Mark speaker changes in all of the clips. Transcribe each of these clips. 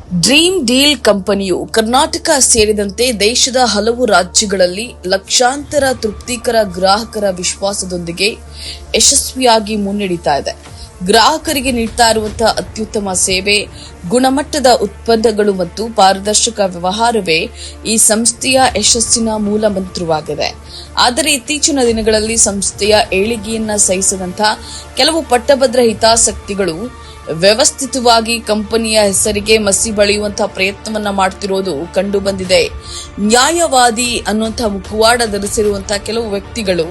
Speaker 1: Dream deal ಕಂಪನಿಯು ಕರ್ನಾಟಕ ಸೇರಿದಂತೆ ದೇಶದ ಹಲವು ರಾಜ್ಯಗಳಲ್ಲಿ ಲಕ್ಷಾಂತರ ತೃಪ್ತಿಕರ ಗ್ರಾಹಕರ ವಿಶ್ವಾಸದೊಂದಿಗೆ ಯಶಸ್ವಿಯಾಗಿ ಮುನ್ನಡೆಯುತ್ತಾ ಇದೆ. ಗ್ರಾಹಕರಿಗೆ ನೀಡುತ್ತಾ ಇರುವಂತಹ ಅತ್ಯುತ್ತಮ ಸೇವೆ, ಗುಣಮಟ್ಟದ ಉತ್ಪನ್ನಗಳು ಮತ್ತು ಪಾರದರ್ಶಕ ವ್ಯವಹಾರವೇ ಈ ಸಂಸ್ಥೆಯ ಯಶಸ್ಸಿನ ಮೂಲ ಮಂತ್ರವಾಗಿದೆ. ಆದರೆ ಇತ್ತೀಚಿನ ದಿನಗಳಲ್ಲಿ ಸಂಸ್ಥೆಯ ಏಳಿಗೆಯನ್ನ ಸಹಿಸದಂತಹ ಕೆಲವು ಪಟ್ಟಭದ್ರ ಹಿತಾಸಕ್ತಿಗಳು ವ್ಯವಸ್ಥಿತವಾಗಿ ಕಂಪನಿಯ ಹೆಸರಿಗೆ ಮಸಿ ಬಳಿಯುವಂತಹ ಪ್ರಯತ್ನವನ್ನ ಮಾಡುತ್ತಿರುವುದು ಕಂಡು ಬಂದಿದೆ. ನ್ಯಾಯವಾದಿ ಅನ್ನುವಂತಹ ಮುಖವಾಡ ಧರಿಸಿರುವಂತಹ ಕೆಲವು ವ್ಯಕ್ತಿಗಳು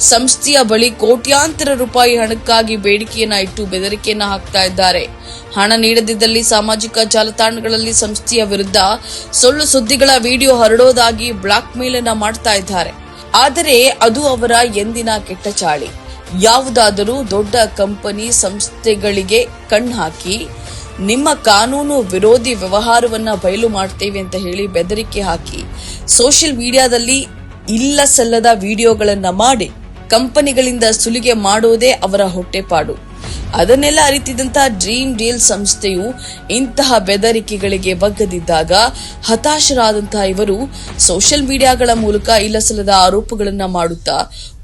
Speaker 1: ಸಂಸ್ಥೆಯ ಬಳಿ ಕೋಟ್ಯಾಂತರ ರೂಪಾಯಿ ಹಣಕ್ಕಾಗಿ ಬೇಡಿಕೆಯನ್ನ ಇಟ್ಟು ಬೆದರಿಕೆಯನ್ನ ಹಾಕ್ತಾ ಇದ್ದಾರೆ. ಹಣ ನೀಡದಿದ್ದಲ್ಲಿ ಸಾಮಾಜಿಕ ಜಾಲತಾಣಗಳಲ್ಲಿ ಸಂಸ್ಥೆಯ ವಿರುದ್ಧ ಸುಳ್ಳು ಸುದ್ದಿಗಳ ವಿಡಿಯೋ ಹರಡೋದಾಗಿ ಬ್ಲಾಕ್ ಮೇಲ್ ಅನ್ನ ಮಾಡ್ತಾ ಇದ್ದಾರೆ. ಆದರೆ ಅದು ಅವರ ಎಂದಿನ ಕೆಟ್ಟ ಚಾಳಿ. ಯಾವುದಾದರೂ ದೊಡ್ಡ ಕಂಪನಿ ಸಂಸ್ಥೆಗಳಿಗೆ ಕಣ್ಣು ಹಾಕಿ ನಿಮ್ಮ ಕಾನೂನು ವಿರೋಧಿ ವ್ಯವಹಾರವನ್ನ ಬಯಲು ಮಾಡ್ತೇವೆ ಅಂತ ಹೇಳಿ ಬೆದರಿಕೆ ಹಾಕಿ ಸೋಷಿಯಲ್ ಮೀಡಿಯಾದಲ್ಲಿ ಇಲ್ಲ ಸಲ್ಲದ ವಿಡಿಯೋಗಳನ್ನ ಮಾಡಿ ಕಂಪನಿಗಳಿಂದ ಸುಲಿಗೆ ಮಾಡೋದೇ ಅವರ ಹೊಟ್ಟೆಪಾಡು. ಅದನ್ನೆಲ್ಲ ಅರಿತಿದ್ದಂತಹ ಡ್ರೀಮ್ ಡೀಲ್ ಸಂಸ್ಥೆಯು ಇಂತಹ ಬೆದರಿಕೆಗಳಿಗೆ ಬಗ್ಗದಿದ್ದಾಗ ಹತಾಶರಾದಂತಹ ಇವರು ಸೋಷಿಯಲ್ ಮೀಡಿಯಾಗಳ ಮೂಲಕ ಇಲ್ಲಸಲ್ಲದ ಆರೋಪಗಳನ್ನ ಮಾಡುತ್ತಾ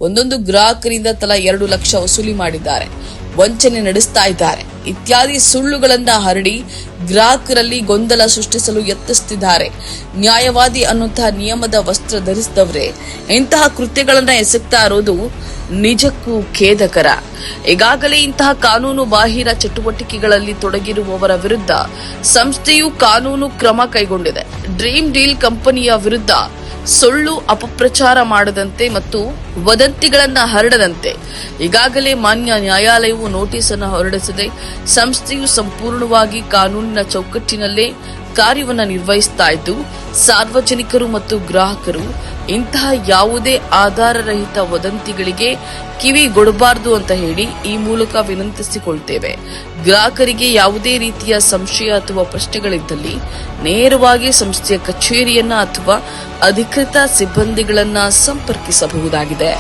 Speaker 1: ಒಂದೊಂದು ಗ್ರಾಹಕರಿಂದ ತಲಾ 2 ಲಕ್ಷ ವಸೂಲಿ ಮಾಡಿದ್ದಾರೆ, ವಂಚನೆ ನಡೆಸ್ತಾ ಇದ್ದಾರೆ ಇತ್ಯಾದಿ ಸುಳ್ಳುಗಳನ್ನ ಹರಡಿ ಗ್ರಾಹಕರಲ್ಲಿ ಗೊಂದಲ ಸೃಷ್ಟಿಸಲು ಯತ್ನಿಸುತ್ತಿದ್ದಾರೆ. ನ್ಯಾಯವಾದಿ ಅನ್ನುವಂತಹ ನಿಯಮದ ವಸ್ತ್ರ ಧರಿಸಿದವರೇ ಇಂತಹ ಕೃತ್ಯಗಳನ್ನ ಎಸಗ್ತಾ ಇರೋದು ನಿಜಕ್ಕೂ ಖೇದಕರ. ಈಗಾಗಲೇ ಇಂತಹ ಕಾನೂನು ಬಾಹಿರ ಚಟುವಟಿಕೆಗಳಲ್ಲಿ ತೊಡಗಿರುವವರ ವಿರುದ್ಧ ಸಂಸ್ಥೆಯು ಕಾನೂನು ಕ್ರಮ ಕೈಗೊಂಡಿದೆ. ಡ್ರೀಮ್ ಡೀಲ್ ಕಂಪನಿಯ ವಿರುದ್ಧ ಸುಳ್ಳು ಅಪಪ್ರಚಾರ ಮಾಡದಂತೆ ಮತ್ತು ವದಂತಿಗಳನ್ನ ಹರಡದಂತೆ ಈಗಾಗಲೇ ಮಾನ್ಯ ನ್ಯಾಯಾಲಯವು ನೋಟಿಸ್ ಅನ್ನು ಹೊರಡಿಸಿದೆ. ಸಂಸ್ಥೆಯು ಸಂಪೂರ್ಣವಾಗಿ ಕಾನೂನಿನ ಚೌಕಟ್ಟಿನಲ್ಲೇ ಕಾರ್ಯವನ್ನ ನಿರ್ವಹಿಸ್ತಾ ಇದ್ದು ಸಾರ್ವಜನಿಕರು ಮತ್ತು ಗ್ರಾಹಕರು ಇಂತಹ ಯಾವುದೇ ಆಧಾರರಹಿತ ವದಂತಿಗಳಿಗೆ ಕಿವಿಗೊಡಬಾರದು ಅಂತ ಹೇಳಿ ಈ ಮೂಲಕ ವಿನಂತಿಸಿಕೊಳ್ತೇವೆ. ಗ್ರಾಹಕರಿಗೆ ಯಾವುದೇ ರೀತಿಯ ಸಂಶಯ ಅಥವಾ ಪ್ರಶ್ನೆಗಳಿದ್ದಲ್ಲಿ ನೇರವಾಗಿ ಸಂಸ್ಥೆಯ ಕಚೇರಿಯನ್ನ ಅಥವಾ ಅಧಿಕೃತ ಸಿಬ್ಬಂದಿಗಳನ್ನ ಸಂಪರ್ಕಿಸಬಹುದಾಗಿದೆ.